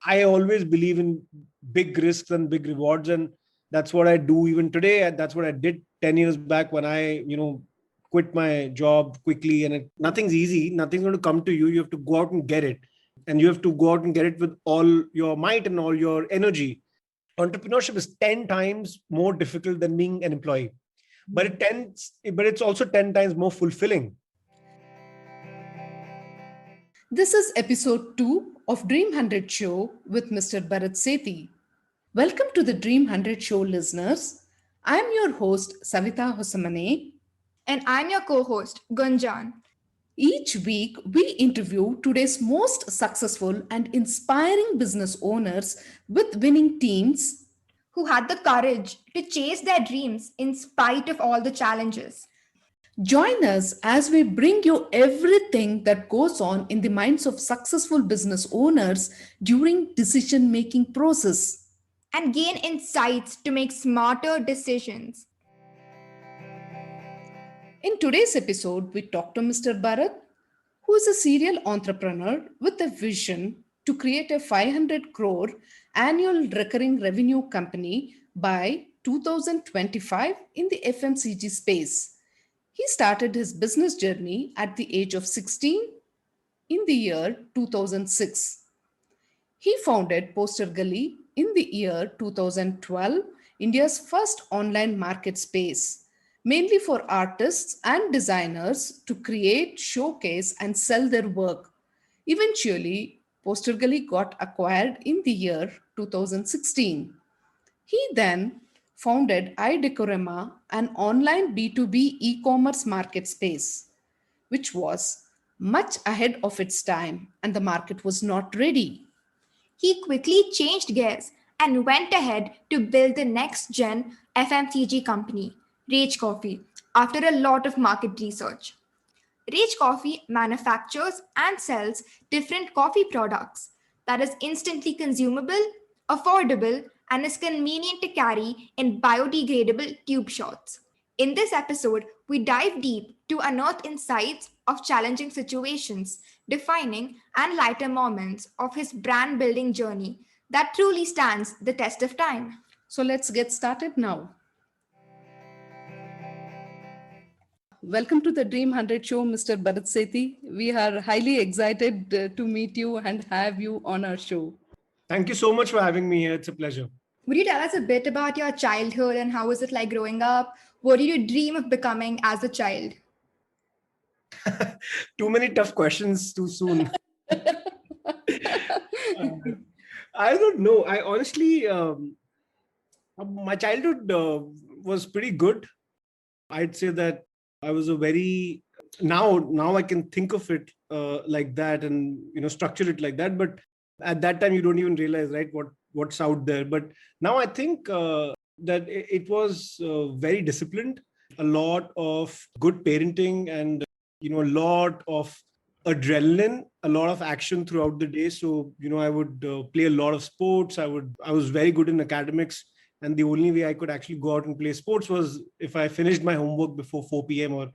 I always believe in big risks and big rewards. And that's what I do even today. And that's what I did 10 years back when I, quit my job quickly. And nothing's easy. Nothing's going to come to you. You have to go out and get it. And you have to go out and get it with all your might and all your energy. Entrepreneurship is 10 times more difficult than being an employee, but it's also 10 times more fulfilling. This is episode 2 of Dream 100 Show with Mr. Bharat Sethi. Welcome to the Dream 100 Show listeners. I am your host Savita Hosamane. And I'm your co-host Gunjan. Each week, we interview today's most successful and inspiring business owners with winning teams who had the courage to chase their dreams in spite of all the challenges. Join us as we bring you everything that goes on in the minds of successful business owners during decision-making process. And gain insights to make smarter decisions. In today's episode, we talk to Mr. Bharat, who is a serial entrepreneur with a vision to create a 500 crore annual recurring revenue company by 2025 in the FMCG space. He started his business journey at the age of 16 in the year 2006. He founded PosterGully in the year 2012, India's first online market space, mainly for artists and designers to create, showcase, and sell their work. Eventually, PosterGully got acquired in the year 2016. He then founded iDecorama, an online B2B e-commerce market space, which was much ahead of its time and the market was not ready. He quickly changed gears and went ahead to build the next gen FMCG company, Rage Coffee, after a lot of market research. Rage Coffee manufactures and sells different coffee products that is instantly consumable, affordable, and is convenient to carry in biodegradable tube shots. In this episode, we dive deep to unearth insights of challenging situations, defining and lighter moments of his brand building journey that truly stands the test of time. So let's get started now. Welcome to the Dream 100 Show, Mr. Bharat Sethi. We are highly excited to meet you and have you on our show. Thank you so much for having me here. It's a pleasure. Would you tell us a bit about your childhood and how was it like growing up? What did you dream of becoming as a child? Too many tough questions too soon. I don't know. I honestly, my childhood was pretty good. I'd say that I was a very, now I can think of it like that and, structure it like that. But at that time, you don't even realize, right, what's out there. But now I think that it was very disciplined, a lot of good parenting and, a lot of adrenaline, a lot of action throughout the day. So, I would play a lot of sports. I was very good in academics. And the only way I could actually go out and play sports was if I finished my homework before 4 p.m. or,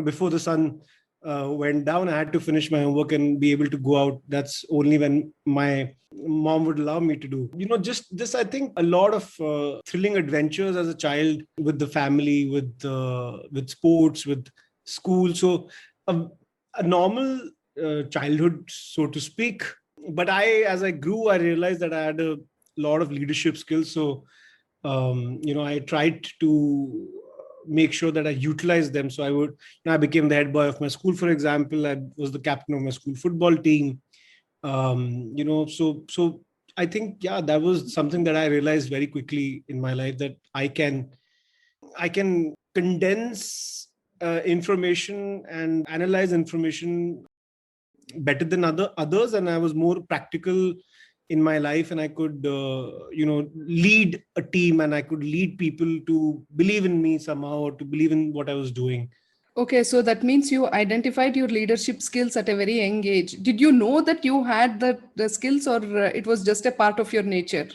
before the sun went down. I had to finish my homework and be able to go out. That's only when my mom would allow me to do. Just this, I think a lot of thrilling adventures as a child with the family, with sports, with school. So a normal childhood, so to speak. But as I grew, I realized that I had a lot of leadership skills. So I tried to make sure that I utilized them. So I became the head boy of my school, for example. I was the captain of my school football team. So I think, that was something that I realized very quickly in my life, that I can condense information and analyze information better than others. And I was more practical in my life, and I could, lead a team, and I could lead people to believe in me somehow, or to believe in what I was doing. Okay, so that means you identified your leadership skills at a very young age. Did you know that you had the skills, or it was just a part of your nature?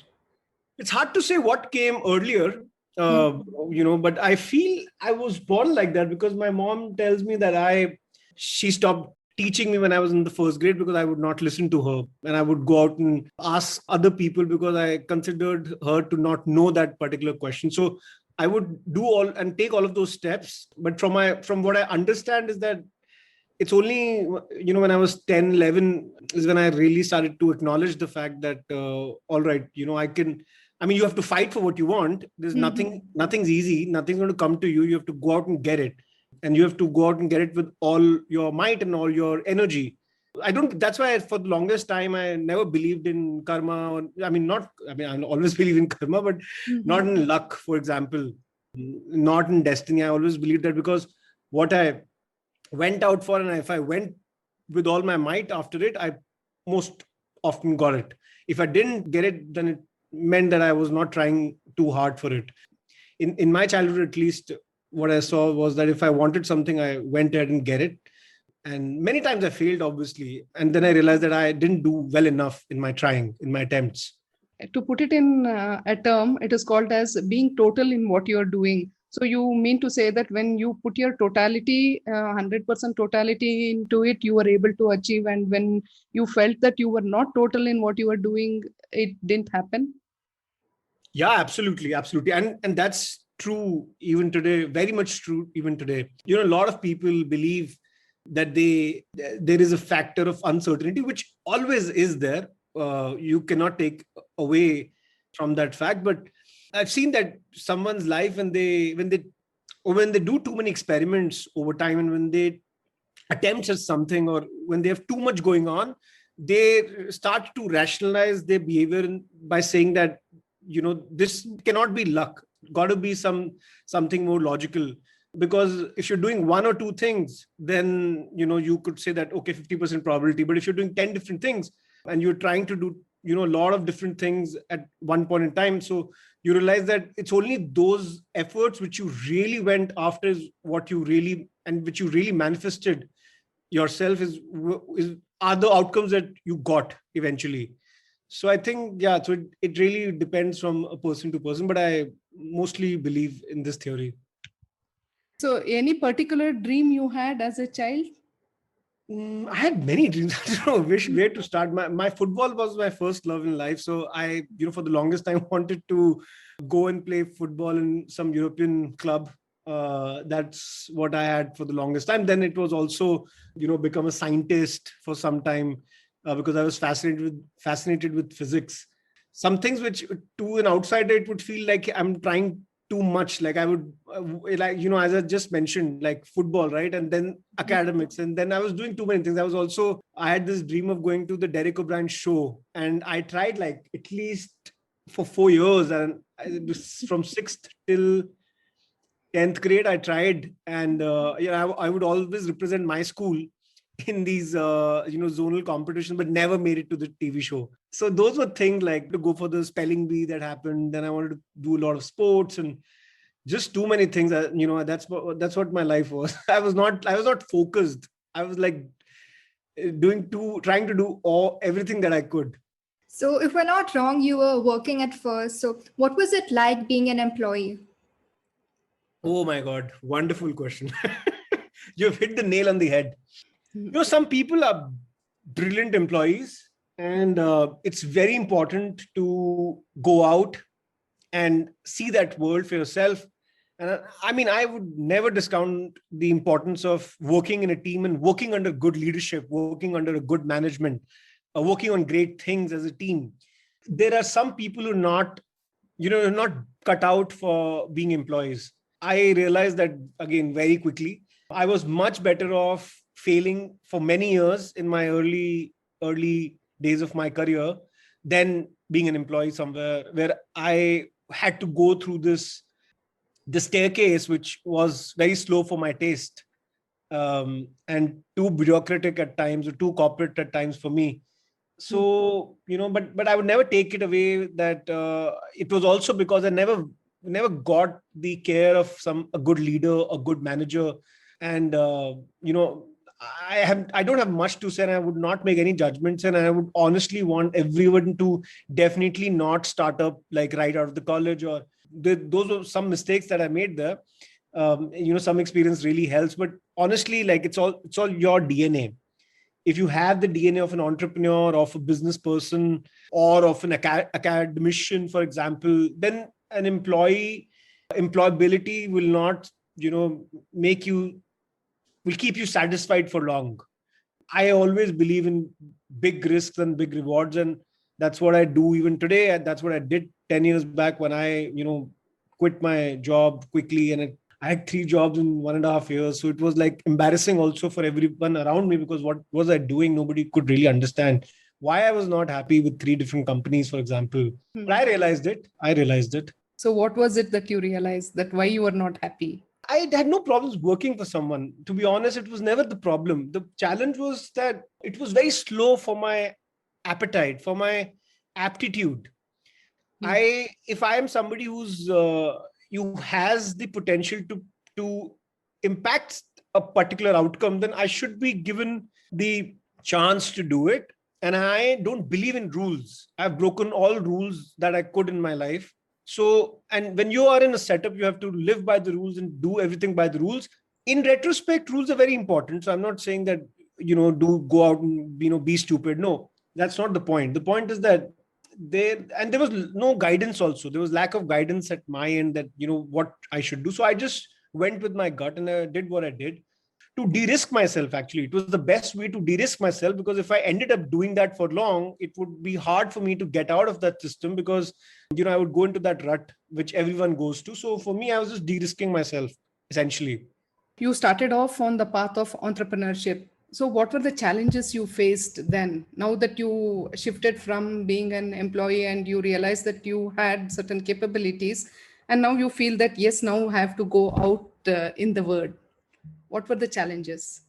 It's hard to say what came earlier, but I feel I was born like that, because my mom tells me that she stopped teaching me when I was in the first grade because I would not listen to her. And I would go out and ask other people because I considered her to not know that particular question. So I would do all and take all of those steps. But from what I understand is that it's only, when I was 10, 11 is when I really started to acknowledge the fact that, all right, you have to fight for what you want. There's nothing's easy. Nothing's going to come to you. You have to go out and get it. And you have to go out and get it with all your might and all your energy. That's why for the longest time, I never believed in karma. I always believe in karma, but not in luck, for example, not in destiny. I always believed that because what I went out for, and if I went with all my might after it, I most often got it. If I didn't get it, then it meant that I was not trying too hard for it. In my childhood, at least, what I saw was that if I wanted something, I went ahead and get it. And many times I failed, obviously. And then I realized that I didn't do well enough in my attempts. To put it in a term, it is called as being total in what you're doing. So you mean to say that when you put your totality, 100% totality into it, you were able to achieve. And when you felt that you were not total in what you were doing, it didn't happen? Yeah, absolutely. Absolutely. And that's true even today, very much true even today. A lot of people believe that there is a factor of uncertainty, which always is there. You cannot take away from that fact. But I've seen that someone's life, when they do too many experiments over time, and when they attempt at something, or when they have too much going on, they start to rationalize their behavior by saying that, this cannot be luck. Got to be something more logical. Because if you're doing one or two things, then, you could say that, okay, 50% probability. But if you're doing 10 different things and you're trying to do, a lot of different things at one point in time, so you realize that it's only those efforts which you really went after is what you really, and which you really manifested yourself are the outcomes that you got eventually. So I think, so it really depends from a person to person, but I mostly believe in this theory. So any particular dream you had as a child? I had many dreams. I don't know where to start. My football was my first love in life. So I, for the longest time, wanted to go and play football in some European club. That's what I had for the longest time. Then it was also, become a scientist for some time because I was fascinated with physics. Some things which to an outsider, it would feel like I'm trying too much. Like I would, as I just mentioned, like football, right? And then academics. And then I was doing too many things. I had this dream of going to the Derek O'Brien show. And I tried like at least for 4 years. And from 6th till 10th grade, I tried. And I would always represent my school in these zonal competitions, but never made it to the TV show. So those were things like to go for the spelling bee that happened. Then I wanted to do a lot of sports and just too many things. That's what my life was. I was not focused. I was like trying to do everything that I could. So if we're not wrong, you were working at first. So what was it like being an employee? Oh my God, wonderful question. You've hit the nail on the head. Some people are brilliant employees, and it's very important to go out and see that world for yourself. And I would never discount the importance of working in a team and working under good leadership, working under a good management, working on great things as a team. There are some people who are not cut out for being employees. I realized that again very quickly. I was much better off failing for many years in my early days of my career than being an employee somewhere where I had to go through the staircase, which was very slow for my taste, and too bureaucratic at times or too corporate at times for me. So, but I would never take it away that it was also because I never got the care of a good leader, a good manager. And, I don't have much to say, and I would not make any judgments. And I would honestly want everyone to definitely not start up like right out of the college, or those are some mistakes that I made there. Some experience really helps, but honestly, like it's all your DNA. if you have the DNA of an entrepreneur, of a business person, or of an academician, for example, then an employability will not, make you, will keep you satisfied for long. I always believe in big risks and big rewards. And that's what I do even today. And that's what I did 10 years back when I, quit my job quickly. And I had 3 jobs in 1.5 years. So it was like embarrassing also for everyone around me, because what was I doing? Nobody could really understand why I was not happy with 3 different companies, for example. But I realized it. So what was it that you realized, that why you were not happy? I had no problems working for someone. To be honest, it was never the problem. The challenge was that it was very slow for my appetite, for my aptitude. If I am somebody who has the potential to impact a particular outcome, then I should be given the chance to do it. And I don't believe in rules. I've broken all rules that I could in my life. So, and when you are in a setup, you have to live by the rules and do everything by the rules. In retrospect, rules are very important. So I'm not saying that, do go out and, be stupid. No, that's not the point. The point is that there was no guidance also. There was lack of guidance at my end that, what I should do. So I just went with my gut and I did what I did to de-risk myself. Actually, it was the best way to de-risk myself, because if I ended up doing that for long, it would be hard for me to get out of that system, because I would go into that rut which everyone goes to. So for me, I was just de-risking myself essentially. You started off on the path of entrepreneurship. So what were the challenges you faced then, now that you shifted from being an employee and you realized that you had certain capabilities, and now you feel that yes, now I have to go out in the world? What were the challenges?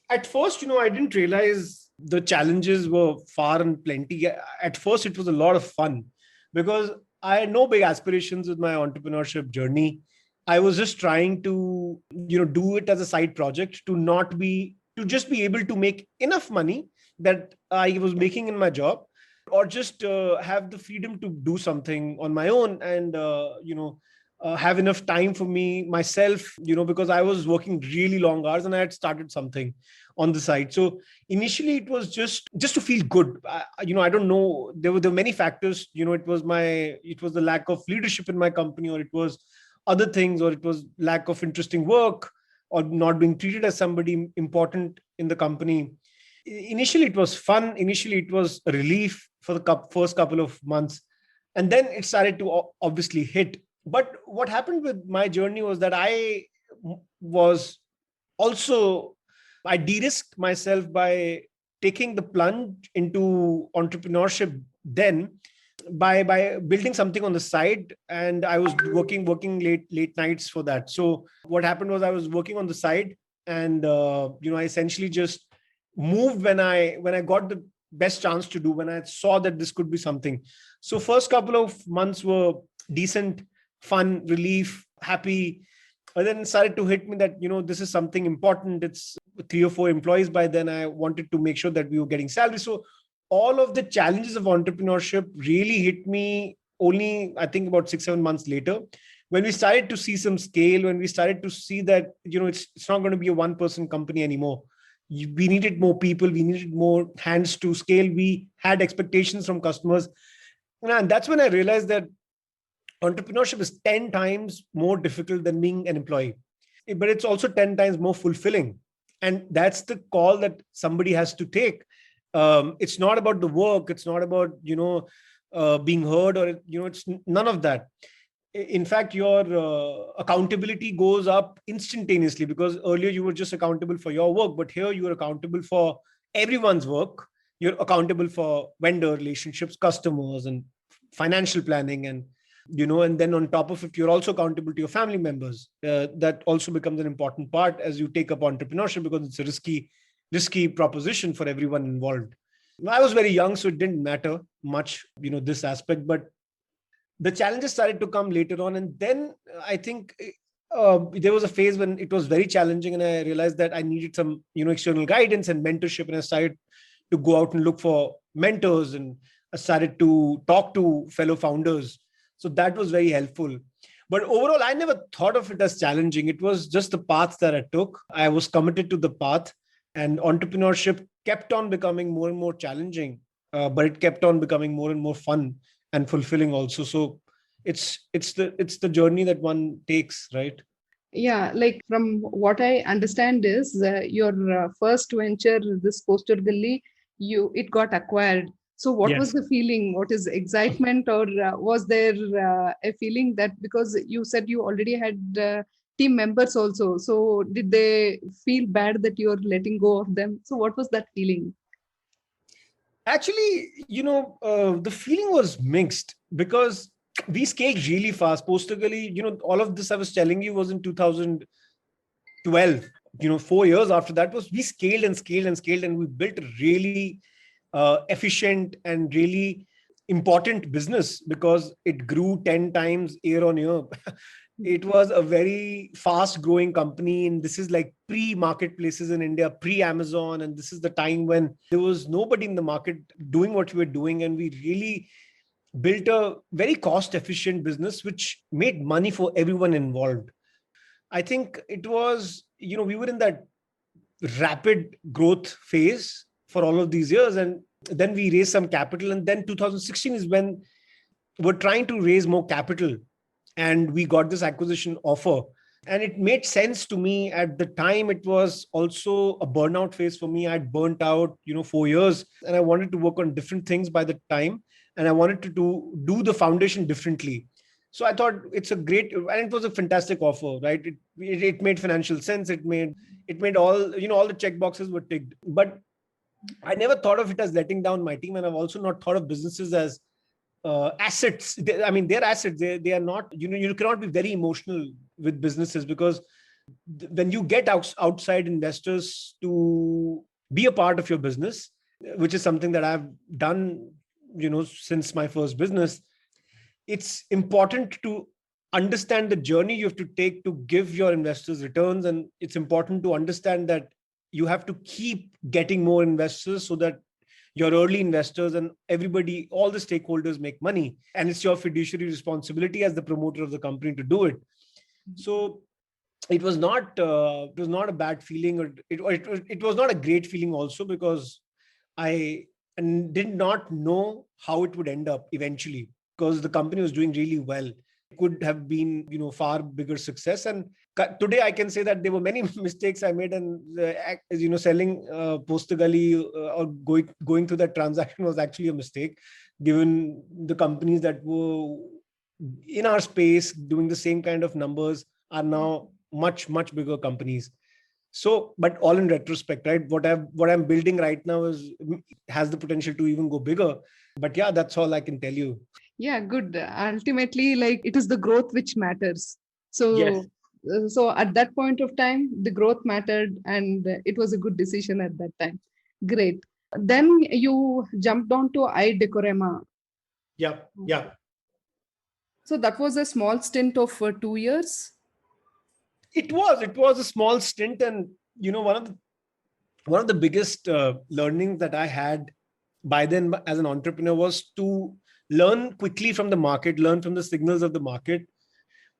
At first, I didn't realize the challenges were far and plenty. At first, it was a lot of fun, because I had no big aspirations with my entrepreneurship journey. I was just trying to, do it as a side project, to just be able to make enough money that I was making in my job, or just have the freedom to do something on my own, and, have enough time for myself, because I was working really long hours and I had started something on the side. So initially it was just to feel good. I don't know. There were many factors. It was the lack of leadership in my company, or it was other things, or it was lack of interesting work, or not being treated as somebody important in the company. Initially it was fun. Initially it was a relief for the first couple of months. And then it started to obviously hit. But what happened with my journey was that I was also, I de-risked myself by taking the plunge into entrepreneurship then, by building something on the side. And I was working late nights for that. So what happened was I was working on the side, and I essentially just moved when I got the best chance to do, when I saw that this could be something. So first couple of months were decent, fun, relief, happy. But then it started to hit me that, this is something important. It's 3 or 4 employees by then. I wanted to make sure that we were getting salary. So all of the challenges of entrepreneurship really hit me only, I think, about 6-7 months later, when we started to see some scale, when we started to see that, it's not going to be a one-person company anymore. We needed more people. We needed more hands to scale. We had expectations from customers. And that's when I realized that entrepreneurship is 10 times more difficult than being an employee, but it's also 10 times more fulfilling. And that's the call that somebody has to take. It's not about the work. It's not about, being heard, or, it's none of that. In fact, your accountability goes up instantaneously, because earlier you were just accountable for your work, but here you are accountable for everyone's work. You're accountable for vendor relationships, customers, and financial planning, and and then on top of it, you're also accountable to your family members. That also becomes an important part as you take up entrepreneurship, because it's a risky proposition for everyone involved. I was very young, so it didn't matter much, this aspect. But the challenges started to come later on, and then I think there was a phase when it was very challenging, and I realized that I needed some, external guidance and mentorship, and I started to go out and look for mentors, and I started to talk to fellow founders. So that was very helpful. But overall, I never thought of it as challenging. It was just the path that I took. I was committed to the path. And entrepreneurship kept on becoming more and more challenging, but it kept on becoming more and more fun and fulfilling also. So it's the journey that one takes, right? Yeah, like from what I understand is your first venture, this PosterGully, it got acquired. So what was Yes. the feeling? What is excitement, or was there a feeling that because you said you already had team members also, so did they feel bad that you're letting go of them? So what was that feeling? Actually, the feeling was mixed because we scaled really fast. PosterGully, all of this I was telling you was in 2012. 4 years after that was we scaled and scaled and scaled, and we built a really efficient and really important business because it grew 10 times year on year. It was a very fast growing company, and this is like pre marketplaces in India, pre Amazon, and this is the time when there was nobody in the market doing what we were doing, and we really built a very cost efficient business which made money for everyone involved. I think it was, we were in that rapid growth phase for all of these years, and then we raised some capital, and then 2016 is when we're trying to raise more capital, and we got this acquisition offer, and it made sense to me at the time. It was also a burnout phase for me. I'd burnt out 4 years, and I wanted to work on different things by the time, and I wanted to do the foundation differently. So I thought it's a great, and it was a fantastic offer, right? It made financial sense. It made all the check boxes were ticked. But I never thought of it as letting down my team, and I've also not thought of businesses as assets. I mean, they're assets. They are not. You cannot be very emotional with businesses because when you get outside investors to be a part of your business, which is something that I've done, since my first business, it's important to understand the journey you have to take to give your investors returns, and it's important to understand that you have to keep getting more investors so that your early investors and everybody, all the stakeholders make money, and it's your fiduciary responsibility as the promoter of the company to do it. So it was not a bad feeling, or it was not a great feeling also, because I did not know how it would end up eventually, because the company was doing really well. It could have been, far bigger success. And today I can say that there were many mistakes I made, and selling PosterGully or going through that transaction was actually a mistake, given the companies that were in our space doing the same kind of numbers are now much, much bigger companies. So, but all in retrospect, right? What I'm building right now has the potential to even go bigger. But yeah, that's all I can tell you. Yeah, good. Ultimately, like it is the growth which matters. Yes. So at that point of time, the growth mattered, and it was a good decision at that time. Great. Then you jumped on to iDecorama. Yeah. Yeah. So that was a small stint of 2 years. It was a small stint, and one of the biggest learnings that I had by then as an entrepreneur was to learn quickly from the market, learn from the signals of the market.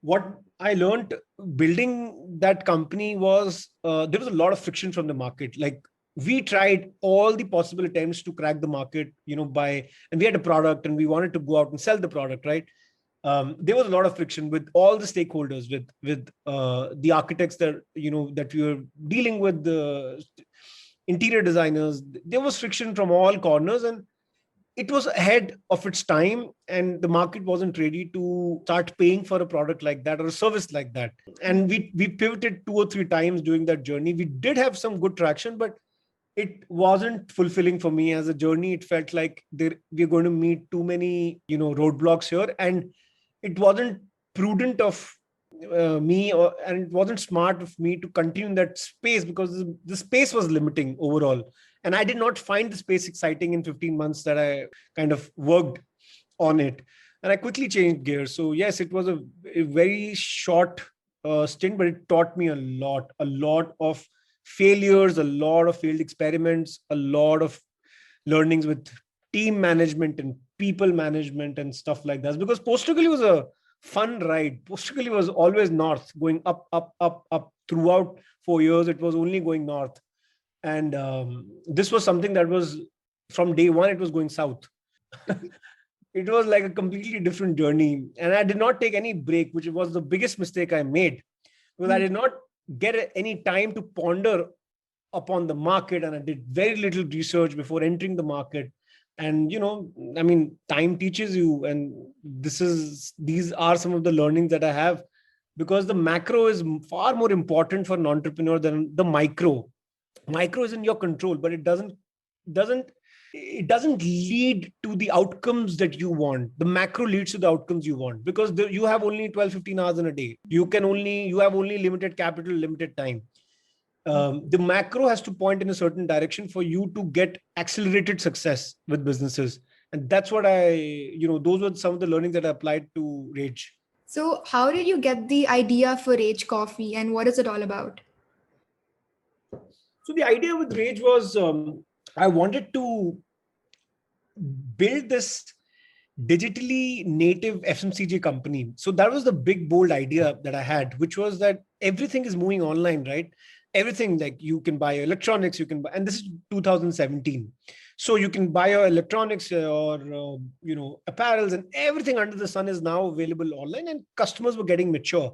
What I learned building that company was there was a lot of friction from the market. Like, we tried all the possible attempts to crack the market, and we had a product and we wanted to go out and sell the product, right? There was a lot of friction with all the stakeholders, with the architects that we were dealing with, the interior designers. There was friction from all corners, and it was ahead of its time, and the market wasn't ready to start paying for a product like that or a service like that. And we pivoted 2 or 3 times during that journey. We did have some good traction, but it wasn't fulfilling for me as a journey. It felt like we're going to meet too many roadblocks here, and it wasn't prudent of me, and it wasn't smart of me to continue in that space, because the space was limiting overall, and I did not find the space exciting in 15 months that I kind of worked on it, and I quickly changed gears. So yes, it was a very short stint, but it taught me a lot of failures, a lot of failed experiments, a lot of learnings with team management and people management and stuff like that. Because PosterGully was a fun ride. PosterGully was always north, going up, up, up, up throughout 4 years. It was only going north. And this was something that was, from day one, it was going south. It was like a completely different journey. And I did not take any break, which was the biggest mistake I made, because I did not get any time to ponder upon the market, and I did very little research before entering the market. And time teaches you, and these are some of the learnings that I have, because the macro is far more important for an entrepreneur than the micro. Micro is in your control, but doesn't it doesn't lead to the outcomes that you want. The macro leads to the outcomes you want, because you have only 12-15 hours in a day. You have only limited capital, limited time. The macro has to point in a certain direction for you to get accelerated success with businesses. And that's what those were some of the learnings that I applied to Rage. So, how did you get the idea for Rage Coffee and what is it all about? So the idea with Rage was, I wanted to build this digitally native FMCG company. So that was the big, bold idea that I had, which was that everything is moving online, right? Everything, like you can buy electronics, you can buy, and this is 2017. So you can buy your electronics or, apparels, and everything under the sun is now available online, and customers were getting mature.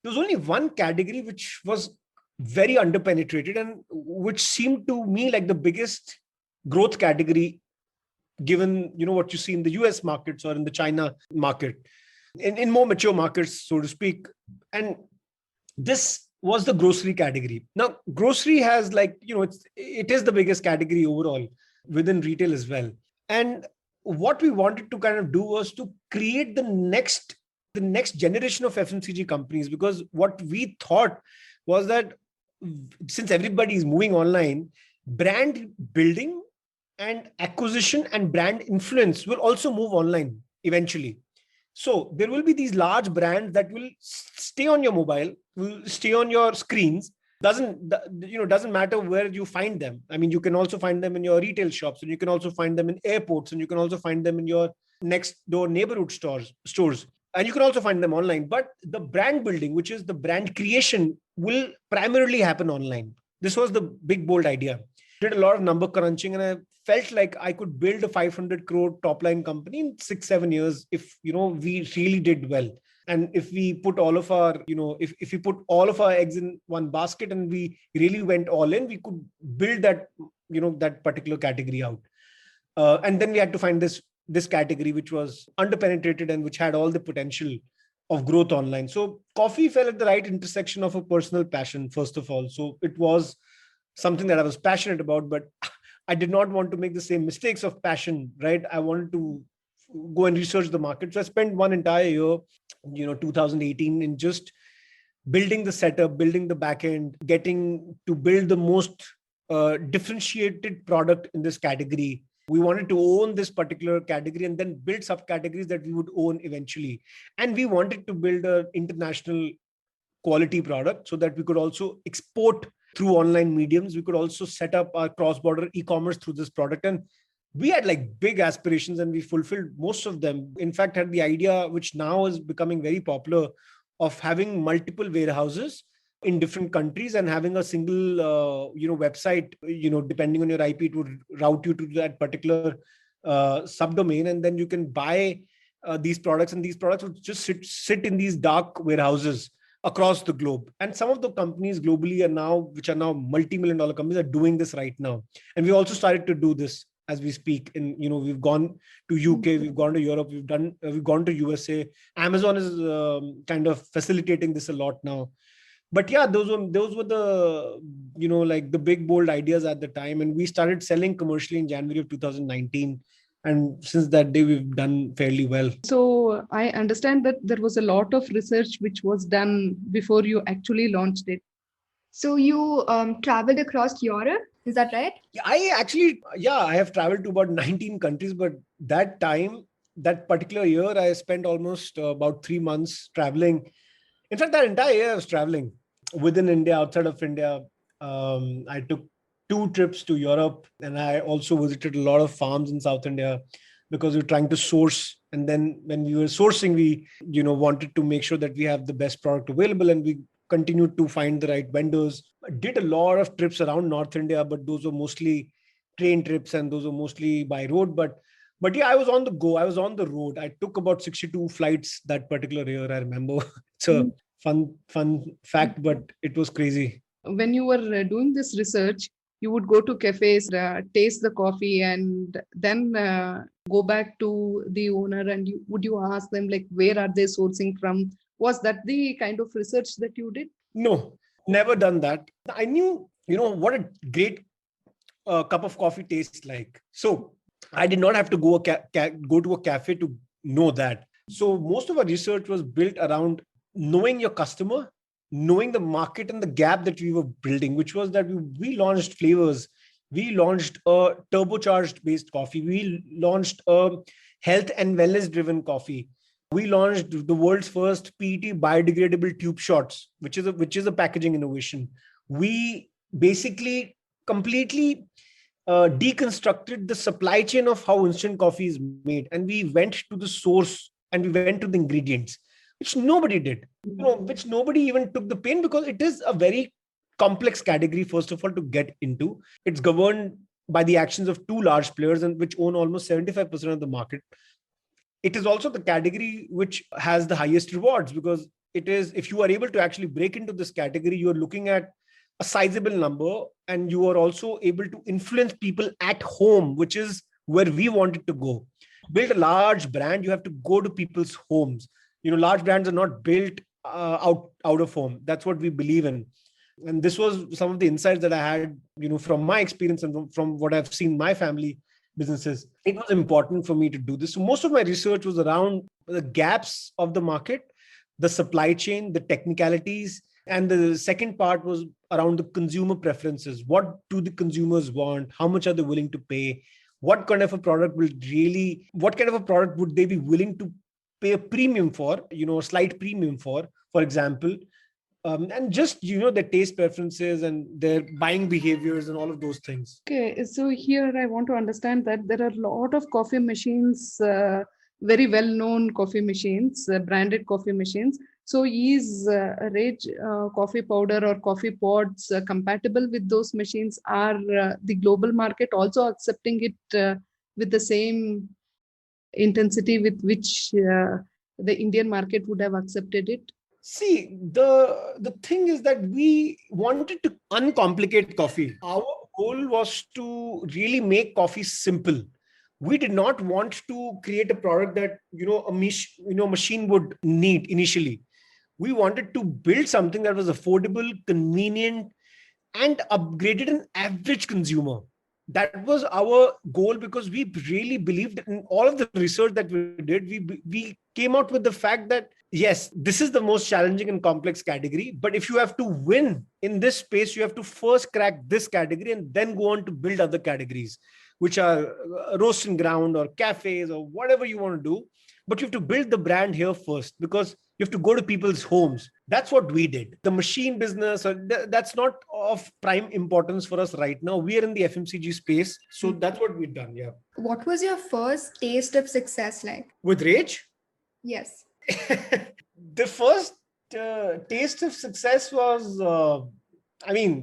There was only one category which was very underpenetrated and which seemed to me like the biggest growth category, given what you see in the US markets or in the China market, in more mature markets, so to speak. And this was the grocery category. Now, grocery has it is the biggest category overall within retail as well. And what we wanted to kind of do was to create the next generation of FMCG companies, because what we thought was that since everybody is moving online, brand building and acquisition and brand influence will also move online eventually. So there will be these large brands that will stay on your mobile, will stay on your screens. Doesn't matter where you find them. I mean, you can also find them in your retail shops, and you can also find them in airports, and you can also find them in your next door neighborhood stores, and you can also find them online. But the brand building, which is the brand creation, will primarily happen online. This was the big, bold idea. Did a lot of number crunching, and I felt like I could build a 500 crore top line company in 6-7 years if we really did well. And if we put all of our, if we put all of our eggs in one basket and we really went all in, we could build that, that particular category out. And then we had to find this category which was underpenetrated and which had all the potential of growth online. So coffee fell at the right intersection of a personal passion, first of all. So it was something that I was passionate about, but I did not want to make the same mistakes of passion, right? I wanted to go and research the market. So I spent one entire year, 2018, in just building the setup, building the backend, getting to build the most differentiated product in this category. We wanted to own this particular category and then build subcategories that we would own eventually. And we wanted to build an international quality product so that we could also export through online mediums. We could also set up our cross-border e-commerce through this product. And we had big aspirations, and we fulfilled most of them. In fact, had the idea, which now is becoming very popular, of having multiple warehouses in different countries and having a single, website, depending on your IP, it would route you to that particular subdomain. And then you can buy these products, and these products would just sit in these dark warehouses across the globe. And some of the companies globally which are now multi-million dollar companies, are doing this right now. And we also started to do this as we speak. And we've gone to UK, we've gone to Europe, we've gone to USA. Amazon is kind of facilitating this a lot now. But yeah, those were the the big, bold ideas at the time. And we started selling commercially in January of 2019. And since that day, we've done fairly well. So I understand that there was a lot of research which was done before you actually launched it. So you traveled across Europe, is that right? I have traveled to about 19 countries, but that particular year, I spent almost about 3 months traveling. In fact, that entire year I was traveling within India, outside of India. I took 2 trips to Europe, and I also visited a lot of farms in South India, because we were trying to source. And then when we were sourcing, we wanted to make sure that we have the best product available, and we continued to find the right vendors. I did a lot of trips around North India, but those were mostly train trips and those were mostly by road. But yeah, I was on the go. I was on the road. I took about 62 flights that particular year. I remember. It's a fun fact, but it was crazy. When you were doing this research, you would go to cafes, taste the coffee, and then go back to the owner and would you ask them like where are they sourcing from? Was that the kind of research that you did? No, never done that. I knew, what a great cup of coffee tastes like. So I did not have to go to a cafe to know that. So most of our research was built around knowing your customer, knowing the market and the gap that we were building, which was that we launched flavors. We launched a turbocharged based coffee. We launched a health and wellness driven coffee. We launched the world's first PET biodegradable tube shots, which is a packaging innovation. We basically completely deconstructed the supply chain of how instant coffee is made, and we went to the source and we went to the ingredients, which nobody did. Which nobody even took the pain, because it is a very complex category. First of all, to get into, it's governed by the actions of two large players and which own almost 75% of the market. It is also the category which has the highest rewards, because it is, if you are able to actually break into this category, you are looking at a sizable number, and you are also able to influence people at home, which is where we wanted to go. Build a large brand, you have to go to people's homes. Large brands are not built out of home. That's what we believe in. And this was some of the insights that I had, from my experience and from what I've seen my family businesses. It was important for me to do this. So most of my research was around the gaps of the market, the supply chain, the technicalities. And the second part was around the consumer preferences. What do the consumers want? How much are they willing to pay? What kind of a product would they be willing to pay a premium for, a slight premium for example, and just, their taste preferences and their buying behaviors and all of those things. Okay, so here I want to understand that there are a lot of coffee machines, very well-known coffee machines, branded coffee machines. So is Rage coffee powder or coffee pods compatible with those machines? Are the global market also accepting it with the same intensity with which the Indian market would have accepted it? See, the thing is that we wanted to uncomplicate coffee. Our goal was to really make coffee simple. We did not want to create a product that, a machine would need initially. We wanted to build something that was affordable, convenient, and upgraded an average consumer. That was our goal, because we really believed in all of the research that we did. We came out with the fact that, yes, this is the most challenging and complex category. But if you have to win in this space, you have to first crack this category and then go on to build other categories, which are roast and ground or cafes or whatever you want to do. But you have to build the brand here first, because you have to go to people's homes. That's what we did. The machine business, that's not of prime importance for us right now. We are in the FMCG space. So that's what we've done. Yeah. What was your first taste of success like? With Rage? Yes. The first taste of success was,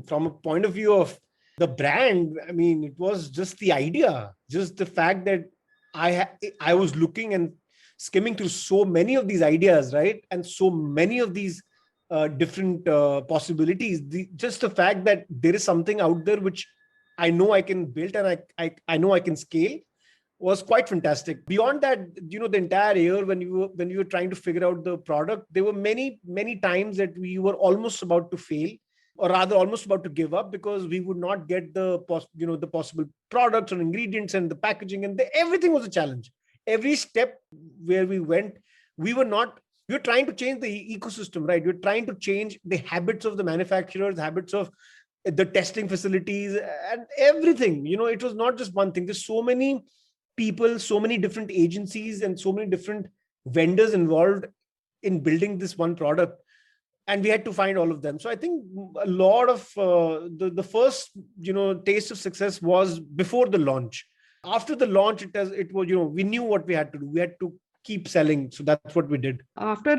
from a point of view of the brand, it was just the idea, just the fact that I was looking and skimming through so many of these ideas, right? And so many of these different possibilities. Just the fact that there is something out there which I know I can build and I know I can scale was quite fantastic. Beyond that, the entire year when you were trying to figure out the product, there were many, many times that we were almost about to fail, or rather almost about to give up, because we would not get the possible products or ingredients and the packaging, and everything was a challenge. Every step where we went, we were trying to change the ecosystem, right? We're trying to change the habits of the manufacturers, habits of the testing facilities and everything. It was not just one thing. There's so many people, so many different agencies and so many different vendors involved in building this one product. And we had to find all of them. So I think a lot of the first, taste of success was before the launch. After the launch, it was, we knew what we had to do. We had to keep selling. So that's what we did. After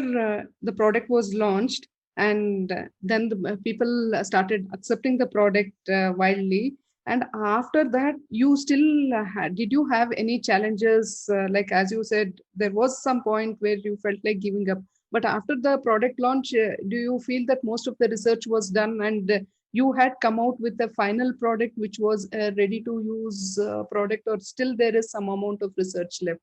the product was launched, And then the people started accepting the product widely. And after that, you still did you have any challenges? Like as you said, there was some point where you felt like giving up. But after the product launch, do you feel that most of the research was done and you had come out with the final product, which was a ready to use product, or still there is some amount of research left?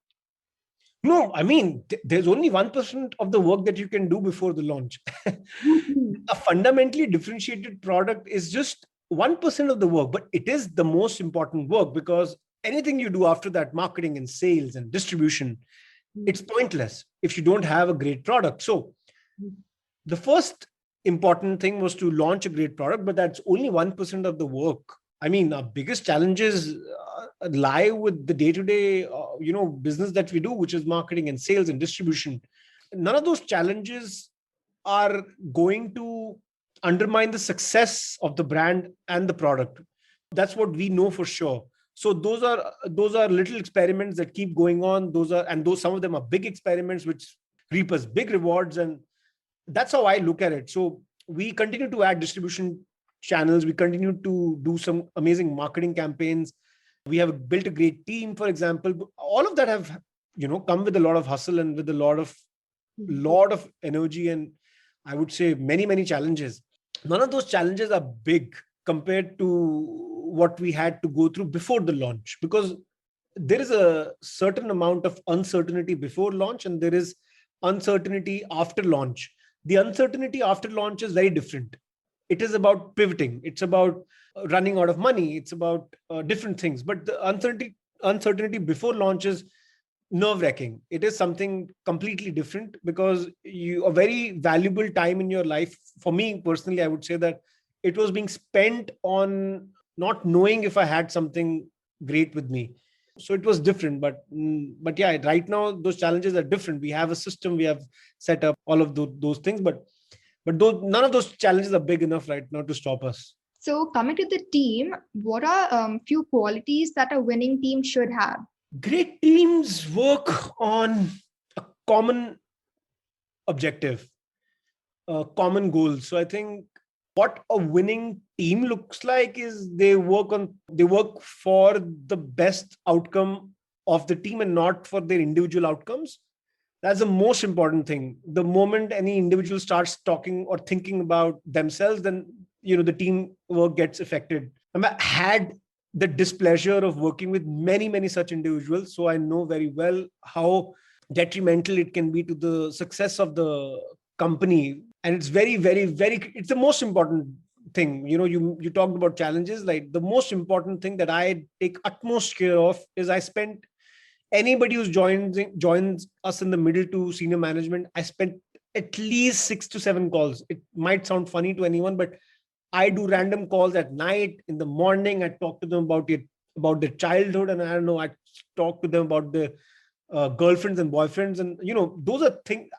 No, I mean, there's only 1% of the work that you can do before the launch. Mhm. A fundamentally differentiated product is just 1% of the work, but it is the most important work, because anything you do after that, marketing and sales and distribution, it's pointless if you don't have a great product. So the first important thing was to launch a great product, but that's only 1% of the work. I mean, our biggest challenges lie with the day-to-day, business that we do, which is marketing and sales and distribution. None of those challenges are going to undermine the success of the brand and the product. That's what we know for sure. So those are little experiments that keep going on. Those some of them are big experiments which reap us big rewards, and that's how I look at it. So we continue to add distribution channels. We continue to do some amazing marketing campaigns. We have built a great team, for example. All of that have, come with a lot of hustle and with a lot of energy, and I would say many, many challenges. None of those challenges are big compared to what we had to go through before the launch, because there is a certain amount of uncertainty before launch and there is uncertainty after launch. The uncertainty after launch is very different. It is about pivoting. It's about running out of money. It's about different things. But the uncertainty before launch is nerve-wracking. It is something completely different, because a very valuable time in your life, for me personally, I would say that it was being spent on not knowing if I had something great with me. So it was different, but yeah, right now those challenges are different. We have a system, we have set up all of those things, but none of those challenges are big enough right now to stop us. So, coming to the team, what are few qualities that a winning team should have? Great teams work on a common objective, a common goal. So I think what a winning team looks like is they work for the best outcome of the team and not for their individual outcomes. That's the most important thing. The moment any individual starts talking or thinking about themselves, then the team work gets affected. I had the displeasure of working with many, many such individuals, so I know very well how detrimental it can be to the success of the company. And it's very, very, very, it's the most important thing. You talked about challenges. Like, the most important thing that I take utmost care of is I spent anybody who's joins us in the middle to senior management, I spent at least 6 to 7 calls. It might sound funny to anyone, but I do random calls at night, in the morning. I talk to them about their childhood, and I don't know, I talk to them about the girlfriends and boyfriends, and those are things.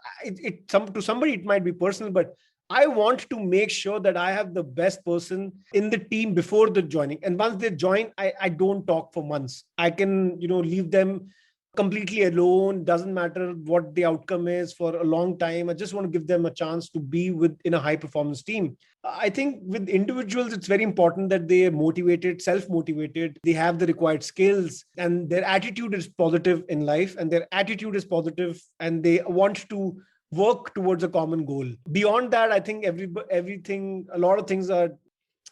To somebody it might be personal, but I want to make sure that I have the best person in the team before the joining. And once they join, I don't talk for months. I can leave them completely alone. Doesn't matter what the outcome is, for a long time. I just want to give them a chance to be in a high performance team. I think with individuals, it's very important that they are motivated, self-motivated. They have the required skills, and their attitude is positive in life, and their attitude is positive, and they want to work towards a common goal. Beyond that, I think everything, a lot of things are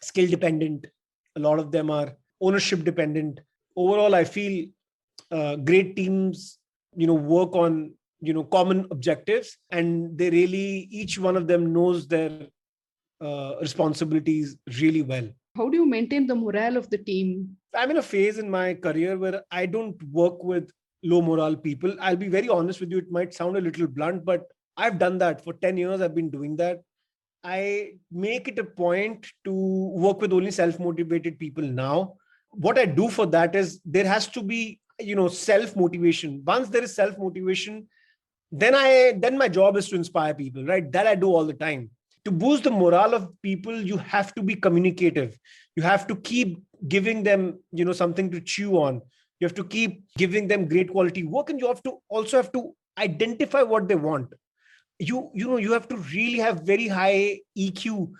skill dependent. A lot of them are ownership dependent. Overall, I feel great teams, work on, common objectives, and they really, each one of them knows their responsibilities really well. How do you maintain the morale of the team? I'm in a phase in my career where I don't work with low morale people. I'll be very honest with you. It might sound a little blunt, but I've done that for 10 years. I've been doing that. I make it a point to work with only self-motivated people now. What I do for that is there has to be, self-motivation. Once there is self-motivation, then my job is to inspire people, right? That I do all the time. To boost the morale of people, you have to be communicative. You have to keep giving them, something to chew on. You have to keep giving them great quality work, and you also have to identify what they want. you have to really have very high EQ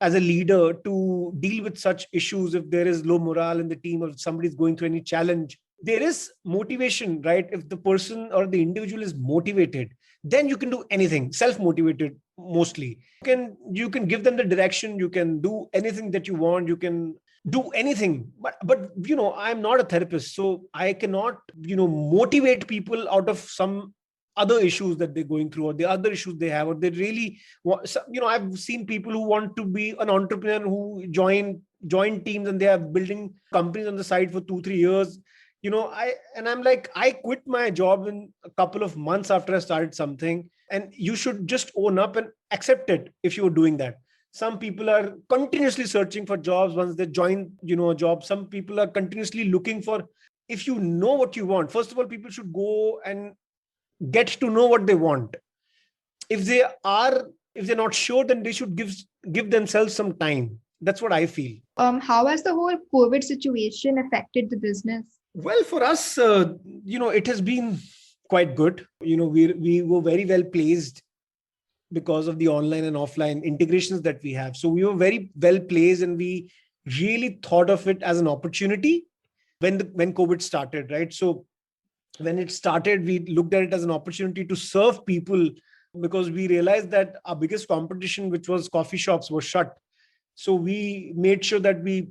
as a leader to deal with such issues. If there is low morale in the team, or if somebody's going through any challenge, there is motivation, right? If the person or the individual is motivated, then you can do anything. Self-motivated mostly, you can give them the direction, you can do anything that you want, you can do anything. But I'm not a therapist, so I cannot motivate people out of some other issues that they're going through, or the other issues they have, or they really want. I've seen people who want to be an entrepreneur, who join teams, and they are building companies on the side for 2-3 years. I'm like, I quit my job in a couple of months after I started something. And you should just own up and accept it if you're doing that. Some people are continuously searching for jobs once they join a job. Some people are continuously looking for. If you know what you want, first of all, people should go and get to know what they want. If they're not sure, then they should give themselves some time. That's what I feel. How has the whole COVID situation affected the business? Well, for us, it has been quite good. We were very well placed because of the online and offline integrations that we have. So we were very well placed, and we really thought of it as an opportunity when COVID started, right? So when it started, we looked at it as an opportunity to serve people, because we realized that our biggest competition, which was coffee shops, was shut. So we made sure that we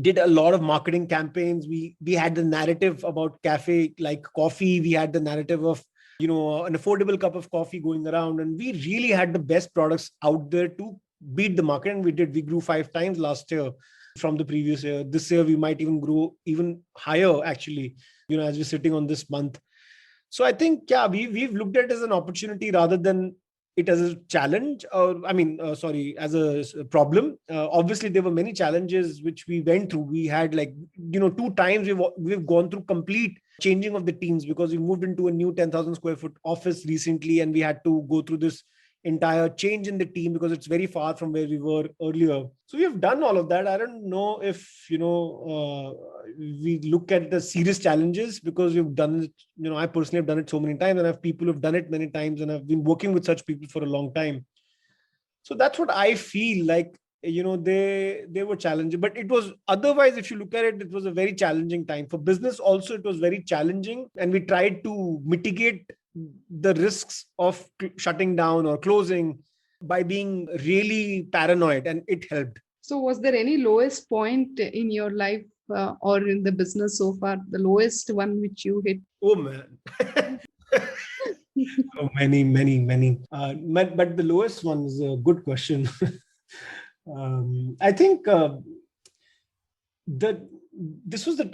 did a lot of marketing campaigns. We had the narrative about cafe like coffee. We had the narrative of an affordable cup of coffee going around, and we really had the best products out there to beat the market. And we grew 5 times last year from the previous year. This year we might even grow even higher, actually, as we're sitting on this month. So I think, we've looked at it as an opportunity rather than it as a challenge, or as a problem. Obviously there were many challenges which we went through. We had 2 times we've gone through complete changing of the teams, because we moved into a new 10,000 square foot office recently, and we had to go through this entire change in the team because it's very far from where we were earlier. So we have done all of that. I don't know if we look at the serious challenges, because we've done it. I personally have done it so many times, and I have people who've done it many times, and I've been working with such people for a long time. So that's what I feel like. They were challenging, but it was otherwise, if you look at it, it was a very challenging time for business. Also, it was very challenging, and we tried to mitigate the risks of shutting down or closing by being really paranoid, and it helped. So was there any lowest point in your life or in the business so far, the lowest one which you hit? Oh man. Oh, many. But the lowest one is a good question. I think this was the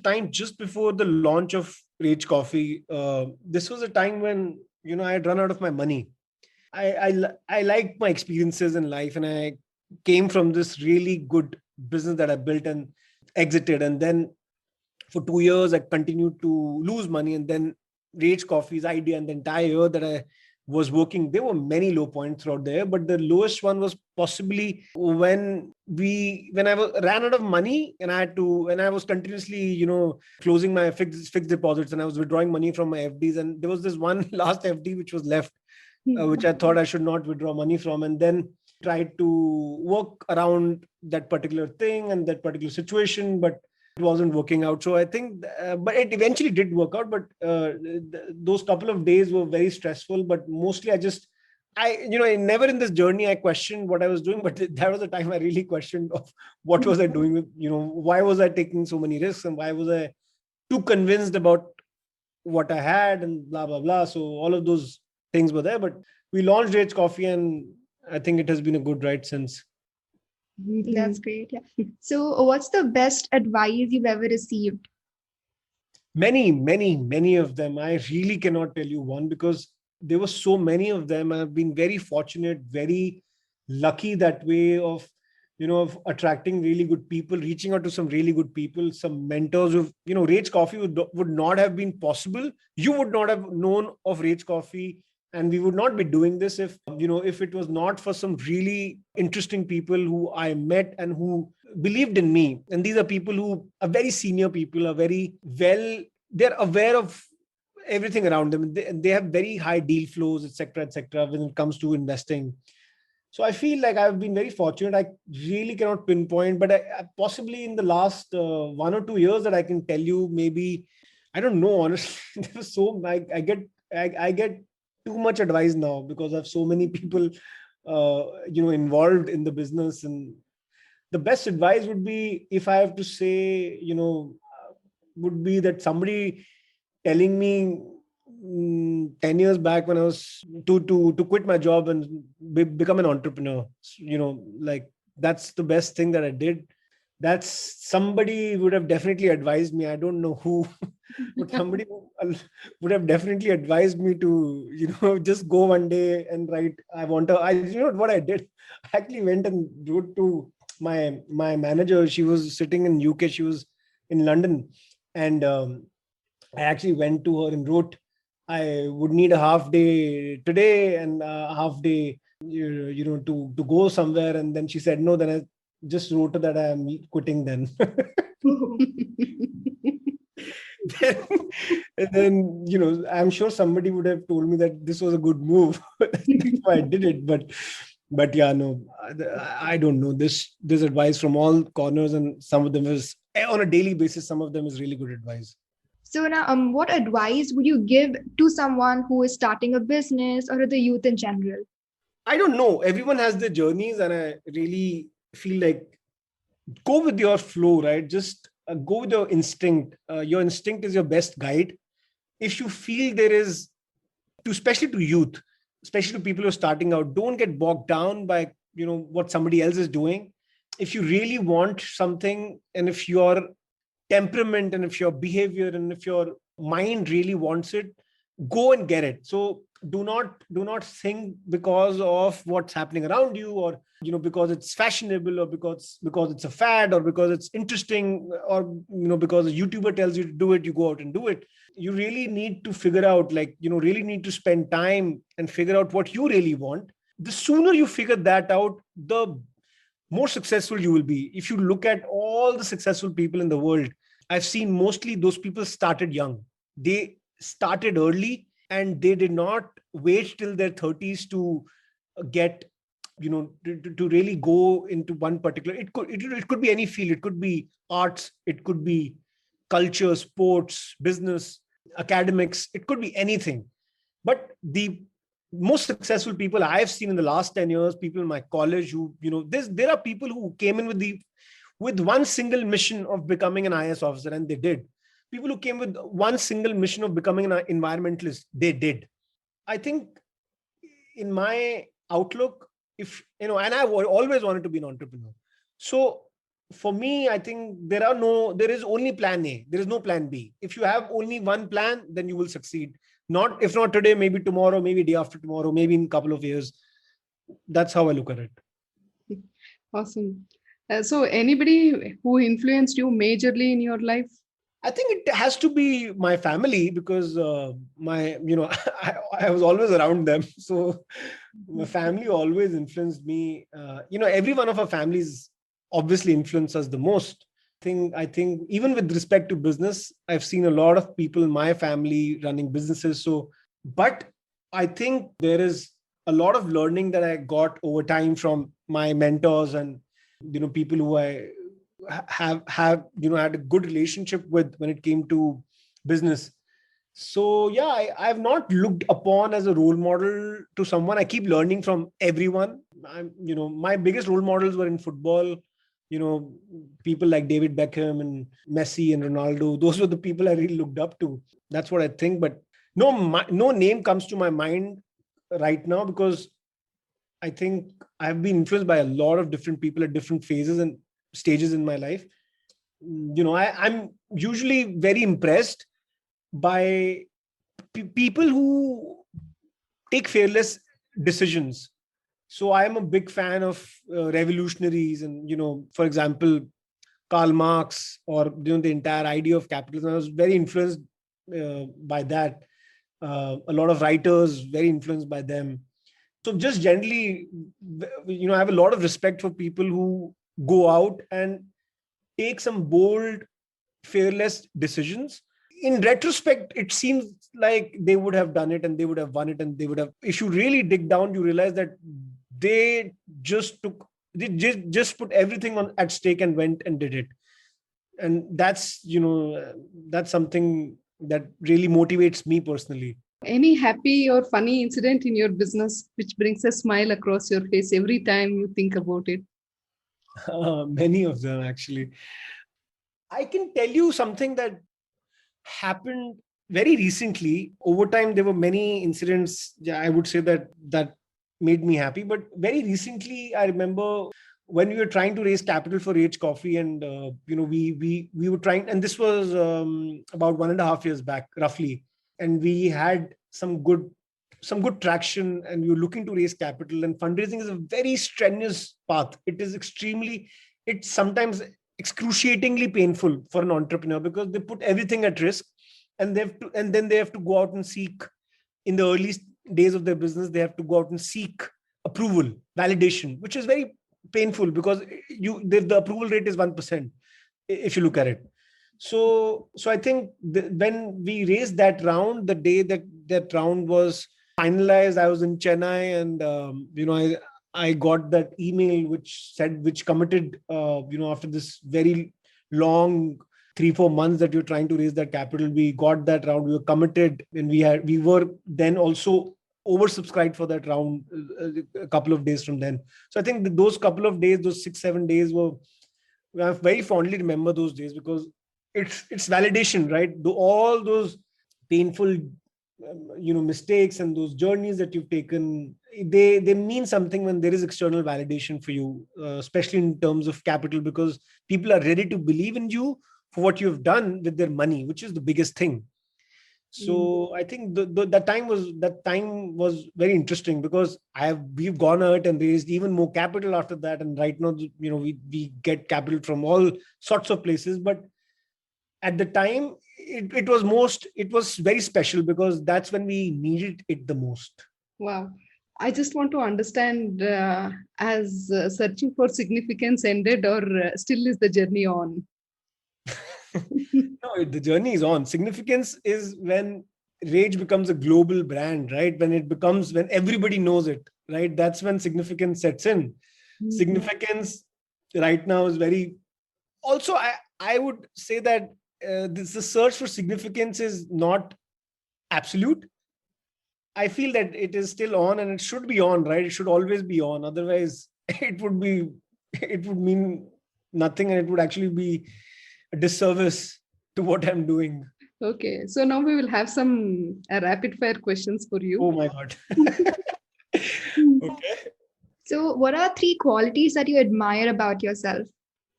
time just before the launch of Rage Coffee. This was a time when I had run out of my money. I liked my experiences in life, and I came from this really good business that I built and exited, and then for 2 years I continued to lose money. And then Rage Coffee's idea, and the entire year that I was working, there were many low points throughout there, but the lowest one was possibly when I ran out of money, and I was continuously closing my fixed deposits, and I was withdrawing money from my FDs, and there was this one last FD which was left, which I thought I should not withdraw money from, and then tried to work around that particular thing and that particular situation, but it wasn't working out. So I think, but it eventually did work out. But those couple of days were very stressful. But mostly, never in this journey I questioned what I was doing. But that was the time I really questioned of what was I doing with, why was I taking so many risks, and why was I too convinced about what I had, and blah blah blah. So all of those things were there. But we launched Rage Coffee, and I think it has been a good ride since. That's great. Yeah. So what's the best advice you've ever received? Many of them. I really cannot tell you one, because there were so many of them. I've been very fortunate, very lucky that way of attracting really good people, reaching out to some really good people, some mentors of, Rage Coffee would not have been possible. You would not have known of Rage Coffee, and we would not be doing this if it was not for some really interesting people who I met and who believed in me. And these are people who are very senior people, are very well, they're aware of everything around them. They have very high deal flows, etc., when it comes to investing. So I feel like I've been very fortunate. I really cannot pinpoint, but possibly in the last 1 or 2 years that I can tell you, maybe, I don't know, honestly. I get too much advice now because I have so many people, involved in the business. And the best advice would be, if I have to say, would be that somebody telling me 10 years back when I was to quit my job and become an entrepreneur, like, that's the best thing that I did. That's somebody would have definitely advised me. I don't know who, but somebody would have definitely advised me to, just go one day and write, what I did. I actually went and wrote to my manager. She was sitting in UK. She was in London. And I actually went to her and wrote, I would need a half day today and a half day, to go somewhere. And then she said no. Then I just wrote her that I am quitting then. And then, I'm sure somebody would have told me that this was a good move. That's why I did it. But yeah, no, I don't know. This advice from all corners, and some of them is on a daily basis. Some of them is really good advice. So now, what advice would you give to someone who is starting a business or to the youth in general? I don't know. Everyone has their journeys, and I really feel like go with your flow, right? Just go with your instinct. Your instinct is your best guide. If you feel there is, especially to youth, especially to people who are starting out, don't get bogged down by what somebody else is doing. If you really want something, and if your temperament and if your behavior and if your mind really wants it, go and get it. So do not think because of what's happening around you, or because it's fashionable, or because it's a fad, or because it's interesting, or because a YouTuber tells you to do it, you go out and do it. You really need to figure out, really need to spend time and figure out what you really want. The sooner you figure that out, the more successful you will be. If you look at all the successful people in the world, I've seen mostly those people started young. They started early, and they did not wait till their 30s to get, to really go into one particular. It could be any field. It could be arts. It could be culture, sports, business, academics. It could be anything. But the most successful people I've seen in the last 10 years, people in my college who, there are people who came in with one single mission of becoming an IAS officer, and they did. People who came with one single mission of becoming an environmentalist, they did. I think in my outlook, if, and I've always wanted to be an entrepreneur. So for me, I think there is only plan A. There is no plan B. If you have only one plan, then you will succeed. If not today, maybe tomorrow, maybe day after tomorrow, maybe in a couple of years. That's how I look at it. Awesome. So anybody who influenced you majorly in your life? I think it has to be my family, because I was always around them. So my family always influenced me. Every one of our families obviously influenced us the most. I think even with respect to business, I've seen a lot of people in my family running businesses. But I think there is a lot of learning that I got over time from my mentors and, people who I have had a good relationship with when it came to business. So yeah, I've not looked upon as a role model to someone. I keep learning from everyone. My biggest role models were in football. People like David Beckham and Messi and Ronaldo. Those were the people I really looked up to. That's what I think. But no name comes to my mind right now, because I think I've been influenced by a lot of different people at different phases and stages in my life. I'm usually very impressed by people who take fearless decisions. So I'm a big fan of revolutionaries, and for example, Karl Marx, or the entire idea of capitalism. I was very influenced by that. A lot of writers, very influenced by them. So just generally, I have a lot of respect for people who go out and take some bold, fearless decisions. in retrospect, it seems like they would have done it and they would have won it, and they would have, if you really dig down, you realize that they just put everything on at stake and went and did it. And that's, that's something that really motivates me personally. Any happy or funny incident in your business which brings a smile across your face every time you think about it? Many of them, actually. I can tell you something that happened very recently. Over time, there were many incidents, I would say, that made me happy. But very recently, I remember when we were trying to raise capital for Rage Coffee, and we were trying, and this was about 1.5 years back, roughly, and we had some good traction, and we were looking to raise capital. And fundraising is a very strenuous path. It's sometimes excruciatingly painful for an entrepreneur, because they put everything at risk, and then they have to go out and seek, in the early days of their business, they have to go out and seek approval, validation, which is very painful, because the approval rate is 1% if you look at it. So I think when we raised that round, the day that round was finalized, I was in Chennai, and I got that email which committed, after this very long 3-4 months that you're trying to raise that capital, we got that round, we were committed, and we were then also oversubscribed for that round a couple of days from then. So I think those couple of days, those 6-7 days I very fondly remember those days, because it's validation, right? All those painful mistakes and those journeys that you've taken, they mean something when there is external validation for you, especially in terms of capital, because people are ready to believe in you for what you've done with their money, which is the biggest thing. So I think that time was very interesting, because we've gone out and raised even more capital after that, and right now we get capital from all sorts of places. But at the time, it was very special, because that's when we needed it the most. Wow. I just want to understand, has searching for significance ended, or still is the journey on? No, the journey is on. Significance is when Rage becomes a global brand, right? When everybody knows it, right? That's when significance sets in. Mm-hmm. Significance right now is very... Also, I would say that the search for significance is not absolute. I feel that it is still on, and it should be on, right? It should always be on. Otherwise, it would mean nothing, and it would actually be a disservice to what I'm doing. Okay, so now we will have some rapid fire questions for you. Oh my God. Okay. So what are 3 qualities that you admire about yourself?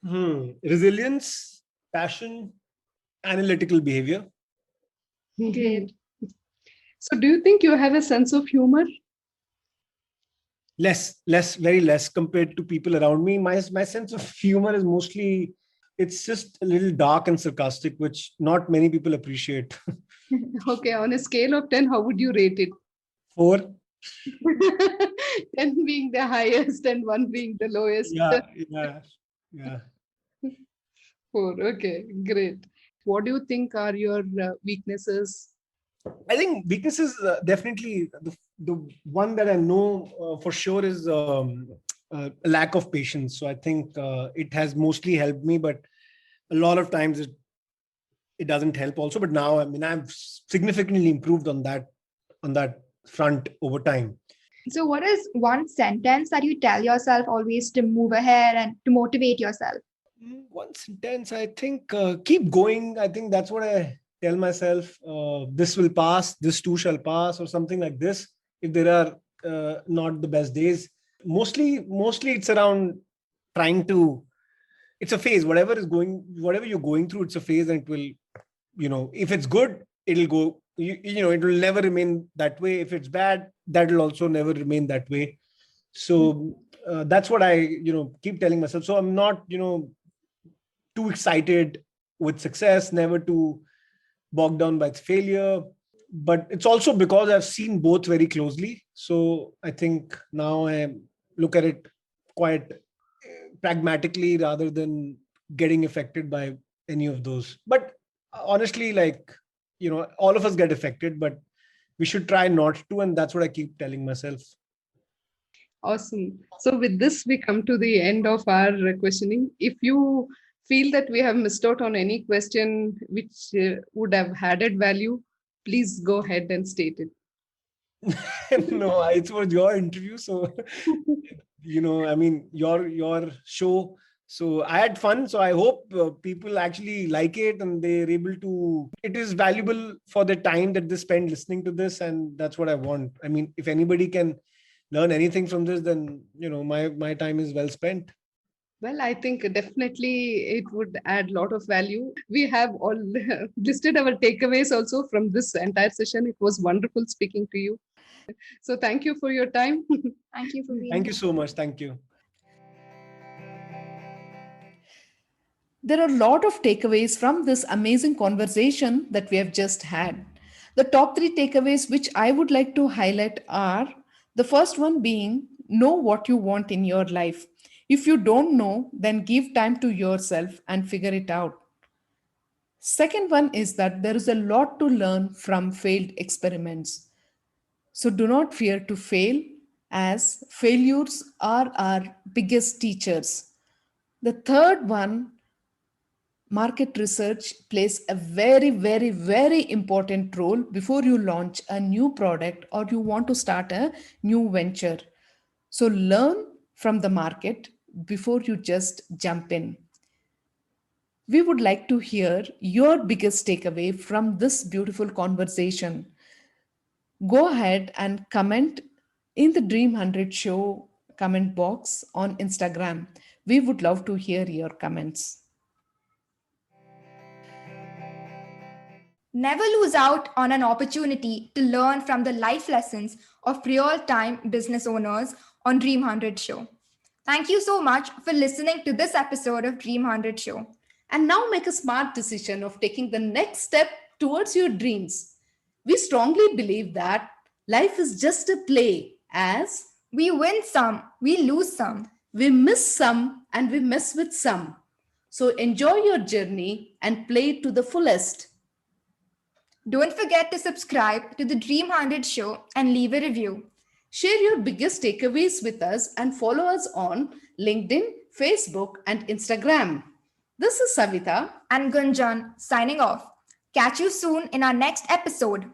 Resilience, passion, analytical behavior. Great. So do you think you have a sense of humor? Very less compared to people around me. My sense of humor is mostly, it's just a little dark and sarcastic, which not many people appreciate. Okay, on a scale of 10, how would you rate it? 4. 10 being the highest and 1 being the lowest. Yeah. 4. Okay, great. What do you think are your weaknesses? I think weaknesses, definitely the one that I know for sure is a lack of patience. So I think it has mostly helped me, but a lot of times it doesn't help also. But now, I've significantly improved on that front over time. So what is one sentence that you tell yourself always to move ahead and to motivate yourself? One sentence, I think, keep going. I think that's what I tell myself. This will pass, this too shall pass, or something like this, if there are not the best days. Mostly it's around trying to... It's a phase. Whatever you're going through, it's a phase, and it will, if it's good, it'll go, it will never remain that way. If it's bad, that'll also never remain that way. So that's what I, keep telling myself. So I'm not, too excited with success, never too bogged down by failure. But it's also because I've seen both very closely. So I think now I look at it quite pragmatically, rather than getting affected by any of those. But honestly, all of us get affected, but we should try not to. And that's what I keep telling myself. Awesome. So with this, we come to the end of our questioning. If you feel that we have missed out on any question which would have added value, please go ahead and state it. No, it was your interview. So, your show. So I had fun. So I hope people actually like it and they're able to, it is valuable for the time that they spend listening to this. And that's what I want. I mean, if anybody can learn anything from this, then, my time is well spent. Well, I think definitely it would add a lot of value. We have all listed our takeaways also from this entire session. It was wonderful speaking to you. So thank you for your time. Thank you for being Thank here. you so much. Thank you. There are a lot of takeaways from this amazing conversation that we have just had. The top 3 takeaways which I would like to highlight are the first one being know what you want in your life. If you don't know, then give time to yourself and figure it out. Second one is that there is a lot to learn from failed experiments. So do not fear to fail, as failures are our biggest teachers. The third one, market research plays a very, very, very important role before you launch a new product or you want to start a new venture. So learn from the market before you just jump in. We would like to hear your biggest takeaway from this beautiful conversation. Go ahead and comment in the Dream 100 Show comment box on Instagram. We would love to hear your comments. Never lose out on an opportunity to learn from the life lessons of real-time business owners on Dream 100 Show. Thank you so much for listening to this episode of Dream 100 Show. And now make a smart decision of taking the next step towards your dreams. We strongly believe that life is just a play, as we win some, we lose some. We miss some and we mess with some. So enjoy your journey and play it to the fullest. Don't forget to subscribe to the Dream 100 Show and leave a review. Share your biggest takeaways with us and follow us on LinkedIn, Facebook, and Instagram. This is Savita and Gunjan signing off. Catch you soon in our next episode.